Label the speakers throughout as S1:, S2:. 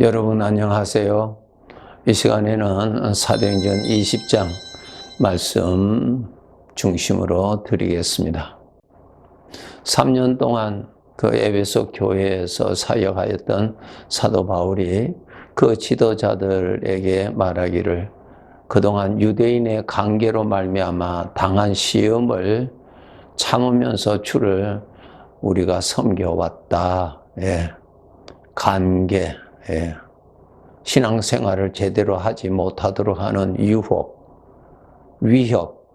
S1: 여러분 안녕하세요. 이 시간에는 사도행전 20장 말씀 중심으로 드리겠습니다. 3년 동안 그 에베소 교회에서 사역하였던 사도 바울이 그 지도자들에게 말하기를 그동안 유대인의 관계로 말미암아 당한 시험을 참으면서 주를 우리가 섬겨왔다. 관계, 신앙생활을 제대로 하지 못하도록 하는 유혹, 위협,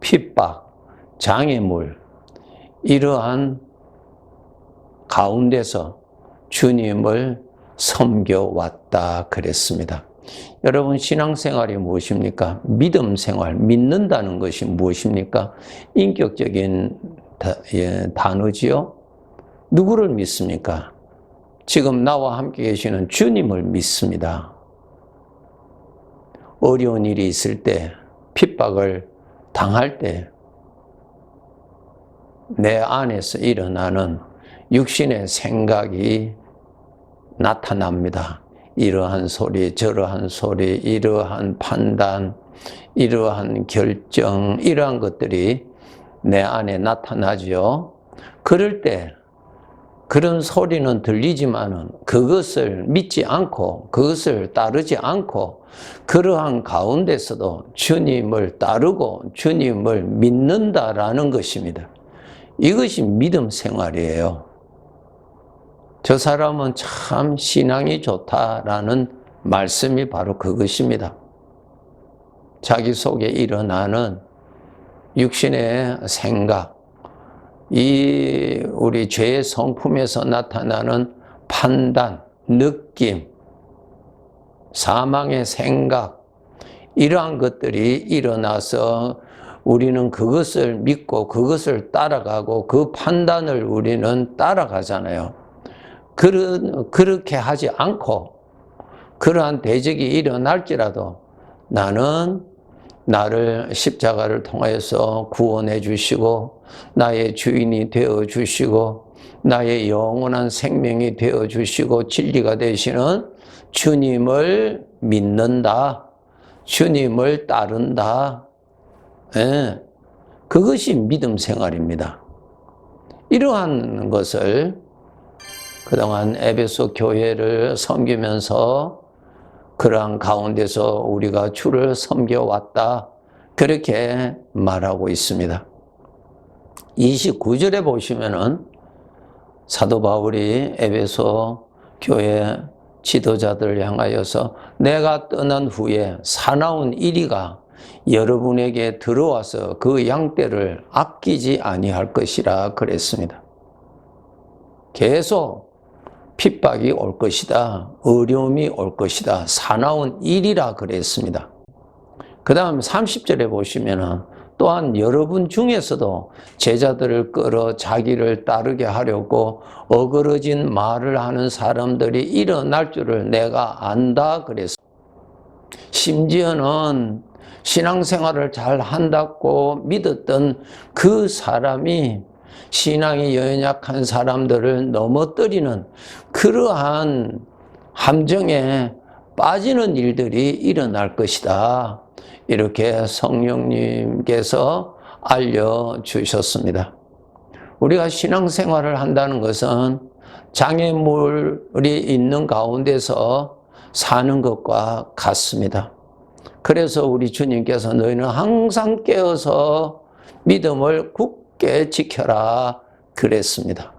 S1: 핍박, 장애물, 이러한 가운데서 주님을 섬겨왔다 그랬습니다. 여러분, 신앙생활이 무엇입니까? 믿음생활, 믿는다는 것이 무엇입니까? 인격적인 단어지요? 누구를 믿습니까? 지금 나와 함께 계시는 주님을 믿습니다. 어려운 일이 있을 때, 핍박을 당할 때, 내 안에서 일어나는 육신의 생각이 나타납니다. 이러한 소리, 저러한 소리, 이러한 판단, 이러한 결정, 이러한 것들이 내 안에 나타나죠. 그럴 때 그런 소리는 들리지만은 그것을 믿지 않고 그것을 따르지 않고 그러한 가운데서도 주님을 따르고 주님을 믿는다라는 것입니다. 이것이 믿음 생활이에요. 저 사람은 참 신앙이 좋다라는 말씀이 바로 그것입니다. 자기 속에 일어나는 육신의 생각, 우리 죄의 성품에서 나타나는 판단, 느낌, 사망의 생각, 이러한 것들이 일어나서 우리는 그것을 믿고 그것을 따라가고 그 판단을 우리는 따라가잖아요. 그렇게 하지 않고 그러한 대적이 일어날지라도 나는 나를 십자가를 통해서 구원해 주시고 나의 주인이 되어 주시고 나의 영원한 생명이 되어 주시고 진리가 되시는 주님을 믿는다. 주님을 따른다. 그것이 믿음 생활입니다. 이러한 것을 그동안 에베소 교회를 섬기면서 그러한 가운데서 우리가 주를 섬겨왔다. 그렇게 말하고 있습니다. 29절에 보시면은 사도 바울이 에베소 교회 지도자들을 향하여서 내가 떠난 후에 사나운 이리가 여러분에게 들어와서 그 양떼를 아끼지 아니할 것이라 그랬습니다. 계속 핍박이 올 것이다. 어려움이 올 것이다. 사나운 일이라 그랬습니다. 그 다음 30절에 보시면은 또한 여러분 중에서도 제자들을 끌어 자기를 따르게 하려고 어그러진 말을 하는 사람들이 일어날 줄을 내가 안다 그랬습니다. 심지어는 신앙생활을 잘 한다고 믿었던 그 사람이 신앙이 연약한 사람들을 넘어뜨리는 그러한 함정에 빠지는 일들이 일어날 것이다. 이렇게 성령님께서 알려주셨습니다. 우리가 신앙생활을 한다는 것은 장애물이 있는 가운데서 사는 것과 같습니다. 그래서 우리 주님께서 너희는 항상 깨어서 믿음을 굳게 지켜라 그랬습니다.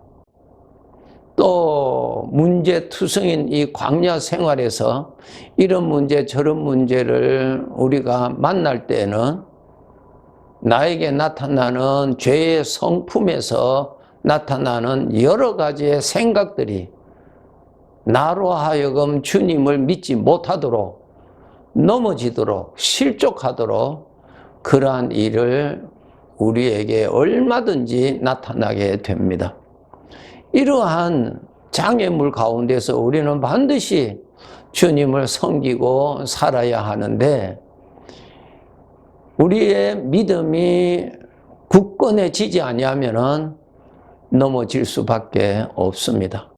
S1: 또 문제투성인 이 광야 생활에서 이런 문제 저런 문제를 우리가 만날 때는 나에게 나타나는 죄의 성품에서 나타나는 여러 가지의 생각들이 나로 하여금 주님을 믿지 못하도록 넘어지도록 실족하도록 그러한 일을 우리에게 얼마든지 나타나게 됩니다. 이러한 장애물 가운데서 우리는 반드시 주님을 섬기고 살아야 하는데 우리의 믿음이 굳건해지지 아니하면은 넘어질 수밖에 없습니다.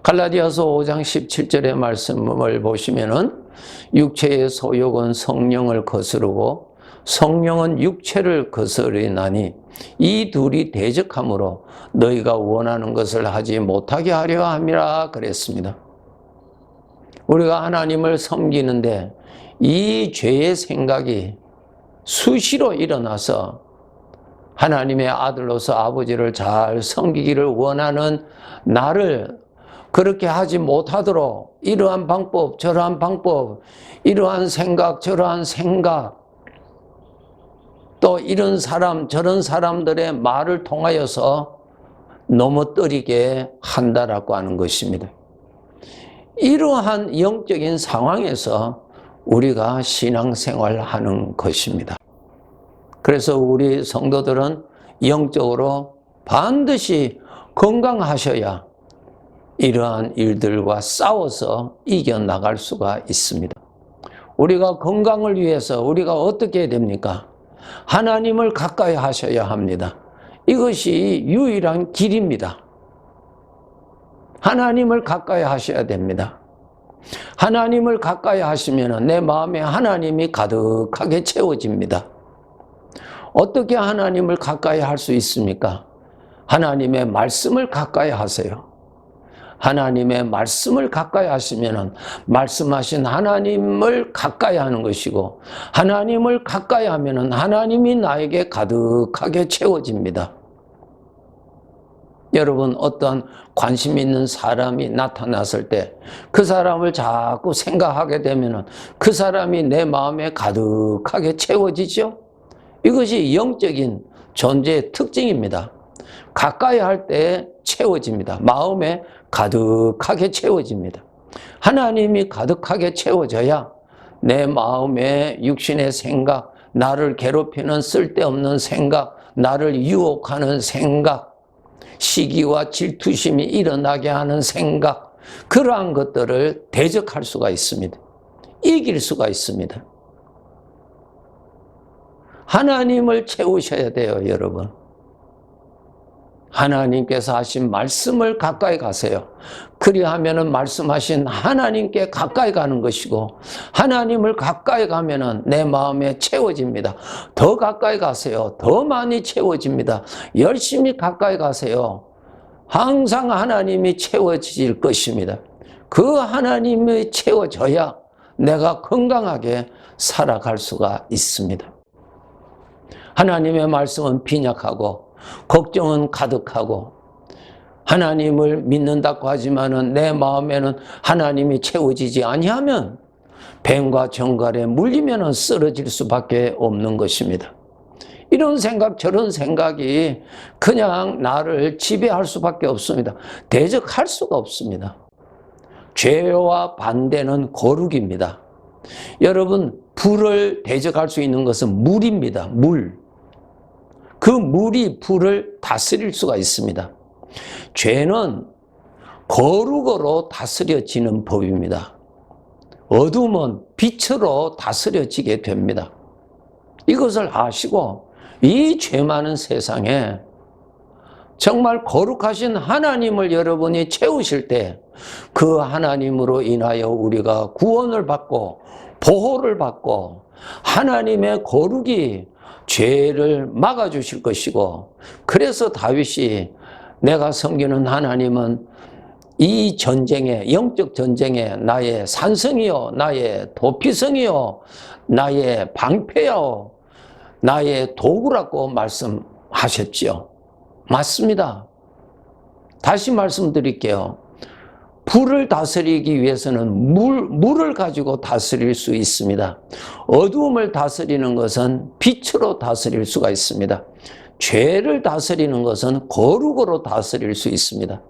S1: 갈라디아서 5장 17절의 말씀을 보시면은 육체의 소욕은 성령을 거스르고 성령은 육체를 거스르나니 이 둘이 대적하므로 너희가 원하는 것을 하지 못하게 하려 함이라 그랬습니다. 우리가 하나님을 섬기는데 이 죄의 생각이 수시로 일어나서 하나님의 아들로서 아버지를 잘 섬기기를 원하는 나를 그렇게 하지 못하도록 이러한 방법, 저러한 방법, 이러한 생각, 저러한 생각, 또 이런 사람, 저런 사람들의 말을 통하여서 넘어뜨리게 한다라고 하는 것입니다. 이러한 영적인 상황에서 우리가 신앙생활을 하는 것입니다. 그래서 우리 성도들은 영적으로 반드시 건강하셔야 이러한 일들과 싸워서 이겨나갈 수가 있습니다. 우리가 건강을 위해서 우리가 어떻게 해야 됩니까? 하나님을 가까이 하셔야 합니다. 이것이 유일한 길입니다. 하나님을 가까이 하셔야 됩니다. 하나님을 가까이 하시면 내 마음에 하나님이 가득하게 채워집니다. 어떻게 하나님을 가까이 할 수 있습니까? 하나님의 말씀을 가까이 하세요. 하나님의 말씀을 가까이 하시면 말씀하신 하나님을 가까이 하는 것이고, 하나님을 가까이 하면 하나님이 나에게 가득하게 채워집니다. 여러분, 어떤 관심 있는 사람이 나타났을 때 그 사람을 자꾸 생각하게 되면 그 사람이 내 마음에 가득하게 채워지죠? 이것이 영적인 존재의 특징입니다. 가까이 할 때 채워집니다. 마음에 가득하게 채워집니다. 하나님이 가득하게 채워져야 내 마음에 육신의 생각, 나를 괴롭히는 쓸데없는 생각, 나를 유혹하는 생각, 시기와 질투심이 일어나게 하는 생각, 그러한 것들을 대적할 수가 있습니다. 이길 수가 있습니다. 하나님을 채우셔야 돼요, 여러분. 하나님께서 하신 말씀을 가까이 가세요. 그리하면은 말씀하신 하나님께 가까이 가는 것이고, 하나님을 가까이 가면은 내 마음에 채워집니다. 더 가까이 가세요. 더 많이 채워집니다. 열심히 가까이 가세요. 항상 하나님이 채워질 것입니다. 그 하나님이 채워져야 내가 건강하게 살아갈 수가 있습니다. 하나님의 말씀은 빈약하고 걱정은 가득하고 하나님을 믿는다고 하지만은 내 마음에는 하나님이 채워지지 아니하면 뱀과 정갈에 물리면은 쓰러질 수밖에 없는 것입니다. 이런 생각 저런 생각이 그냥 나를 지배할 수밖에 없습니다. 대적할 수가 없습니다. 죄와 반대는 거룩입니다. 여러분, 불을 대적할 수 있는 것은 물입니다. 물. 그 물이 불을 다스릴 수가 있습니다. 죄는 거룩으로 다스려지는 법입니다. 어둠은 빛으로 다스려지게 됩니다. 이것을 아시고 이 죄 많은 세상에 정말 거룩하신 하나님을 여러분이 채우실 때 그 하나님으로 인하여 우리가 구원을 받고 보호를 받고 하나님의 거룩이 죄를 막아주실 것이고, 그래서 다윗이 내가 섬기는 하나님은 이 전쟁에, 영적 전쟁에 나의 산성이요, 나의 도피성이요, 나의 방패요, 나의 도구라고 말씀하셨지요. 맞습니다. 다시 말씀드릴게요. 불을 다스리기 위해서는 물을 가지고 다스릴 수 있습니다. 어두움을 다스리는 것은 빛으로 다스릴 수가 있습니다. 죄를 다스리는 것은 거룩으로 다스릴 수 있습니다.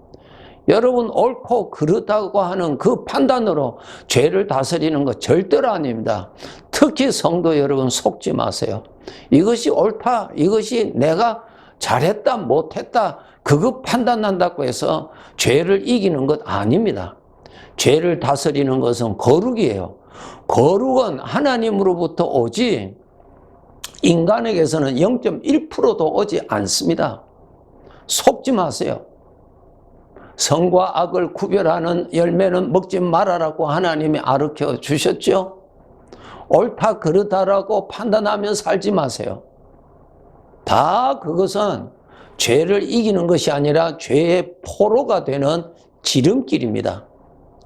S1: 여러분, 옳고 그르다고 하는 그 판단으로 죄를 다스리는 것 절대로 아닙니다. 특히 성도 여러분, 속지 마세요. 이것이 옳다, 이것이 내가 잘했다, 못했다, 그거 판단한다고 해서 죄를 이기는 것 아닙니다. 죄를 다스리는 것은 거룩이에요. 거룩은 하나님으로부터 오지 인간에게서는 0.1%도 오지 않습니다. 속지 마세요. 선과 악을 구별하는 열매는 먹지 말아라고 하나님이 가르쳐 주셨죠. 옳다 그르다라고 판단하며 살지 마세요. 다 그것은 죄를 이기는 것이 아니라 죄의 포로가 되는 지름길입니다.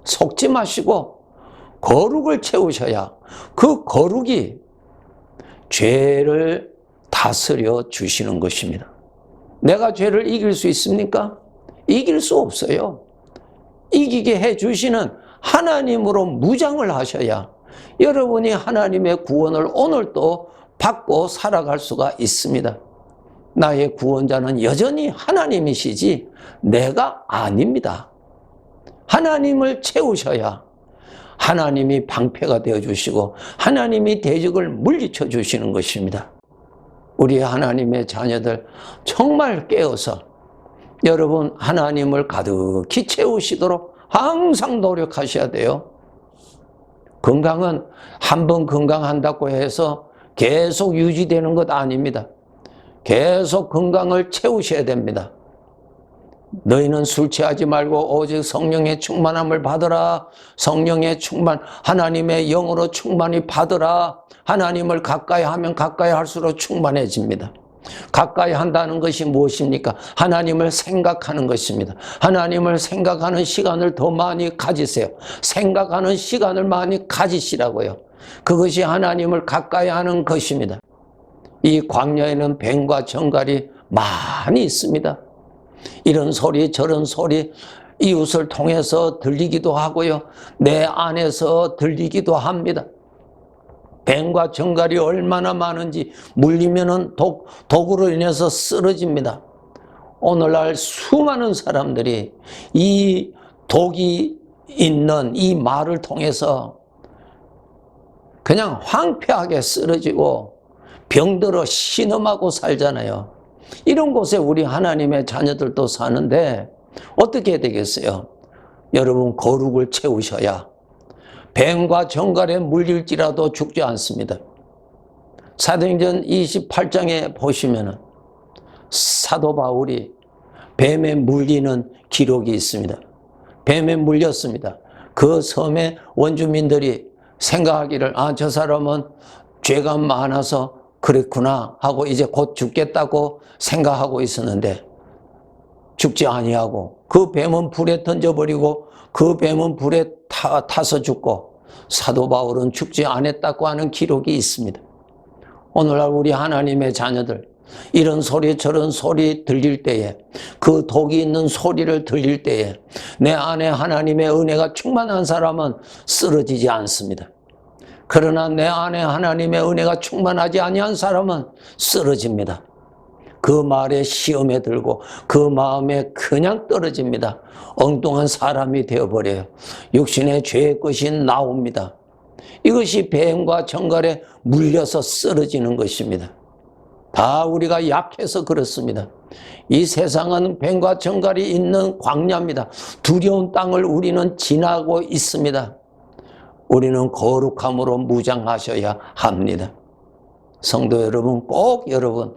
S1: 속지 마시고 거룩을 채우셔야 그 거룩이 죄를 다스려 주시는 것입니다. 내가 죄를 이길 수 있습니까? 이길 수 없어요. 이기게 해 주시는 하나님으로 무장을 하셔야 여러분이 하나님의 구원을 오늘도 받고 살아갈 수가 있습니다. 나의 구원자는 여전히 하나님이시지 내가 아닙니다. 하나님을 채우셔야 하나님이 방패가 되어주시고 하나님이 대적을 물리쳐 주시는 것입니다. 우리 하나님의 자녀들 정말 깨어서 여러분 하나님을 가득히 채우시도록 항상 노력하셔야 돼요. 건강은 한번 건강한다고 해서 계속 유지되는 것 아닙니다. 계속 건강을 채우셔야 됩니다. 너희는 술 취하지 말고 오직 성령의 충만함을 받으라. 성령의 충만, 하나님의 영으로 충만히 받으라. 하나님을 가까이 하면 가까이 할수록 충만해집니다. 가까이 한다는 것이 무엇입니까? 하나님을 생각하는 것입니다. 하나님을 생각하는 시간을 더 많이 가지세요. 생각하는 시간을 많이 가지시라고요. 그것이 하나님을 가까이 하는 것입니다. 이 광야에는 뱀과 정갈이 많이 있습니다. 이런 소리 저런 소리 이웃을 통해서 들리기도 하고요. 내 안에서 들리기도 합니다. 뱀과 정갈이 얼마나 많은지 물리면은 독으로 인해서 쓰러집니다. 오늘날 수많은 사람들이 이 독이 있는 이 말을 통해서 그냥 황폐하게 쓰러지고 병들어 신음하고 살잖아요. 이런 곳에 우리 하나님의 자녀들도 사는데 어떻게 해야 되겠어요? 여러분 거룩을 채우셔야 뱀과 정갈에 물릴지라도 죽지 않습니다. 사도행전 28장에 보시면 사도 바울이 뱀에 물리는 기록이 있습니다. 뱀에 물렸습니다. 그 섬의 원주민들이 생각하기를 저 사람은 죄가 많아서 그랬구나 하고 이제 곧 죽겠다고 생각하고 있었는데 죽지 아니하고 그 뱀은 불에 던져버리고 그 뱀은 불에 타서 죽고 사도 바울은 죽지 않았다고 하는 기록이 있습니다. 오늘날 우리 하나님의 자녀들 이런 소리 저런 소리 들릴 때에 그 독이 있는 소리를 들릴 때에 내 안에 하나님의 은혜가 충만한 사람은 쓰러지지 않습니다. 그러나 내 안에 하나님의 은혜가 충만하지 아니한 사람은 쓰러집니다. 그 말에 시험에 들고 그 마음에 그냥 떨어집니다. 엉뚱한 사람이 되어버려요. 육신의 죄의 것이 나옵니다. 이것이 뱀과 정갈에 물려서 쓰러지는 것입니다. 다 우리가 약해서 그렇습니다. 이 세상은 뱀과 정갈이 있는 광야입니다. 두려운 땅을 우리는 지나고 있습니다. 우리는 거룩함으로 무장하셔야 합니다. 성도 여러분, 꼭 여러분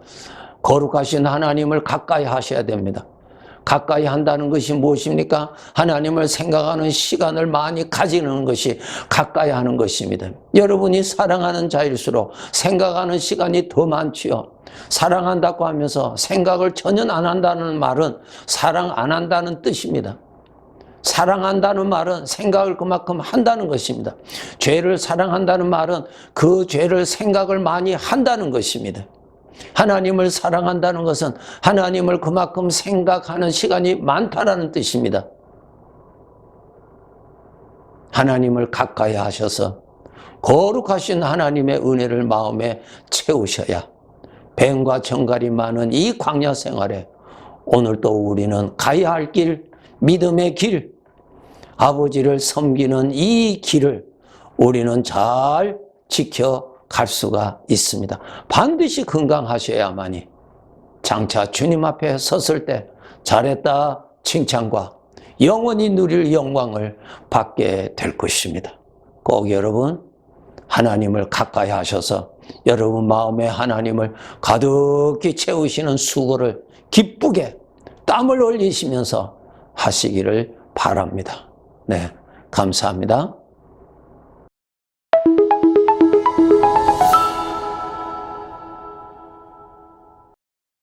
S1: 거룩하신 하나님을 가까이 하셔야 됩니다. 가까이 한다는 것이 무엇입니까? 하나님을 생각하는 시간을 많이 가지는 것이 가까이 하는 것입니다. 여러분이 사랑하는 자일수록 생각하는 시간이 더 많지요. 사랑한다고 하면서 생각을 전혀 안 한다는 말은 사랑 안 한다는 뜻입니다. 사랑한다는 말은 생각을 그만큼 한다는 것입니다. 죄를 사랑한다는 말은 그 죄를 생각을 많이 한다는 것입니다. 하나님을 사랑한다는 것은 하나님을 그만큼 생각하는 시간이 많다는 뜻입니다. 하나님을 가까이 하셔서 거룩하신 하나님의 은혜를 마음에 채우셔야 뱀과 정갈이 많은 이 광야 생활에 오늘도 우리는 가야 할 길, 믿음의 길, 아버지를 섬기는 이 길을 우리는 잘 지켜갈 수가 있습니다. 반드시 건강하셔야만이 장차 주님 앞에 섰을 때 잘했다 칭찬과 영원히 누릴 영광을 받게 될 것입니다. 꼭 여러분 하나님을 가까이 하셔서 여러분 마음에 하나님을 가득히 채우시는 수고를 기쁘게 땀을 흘리시면서 하시기를 바랍니다. 네, 감사합니다.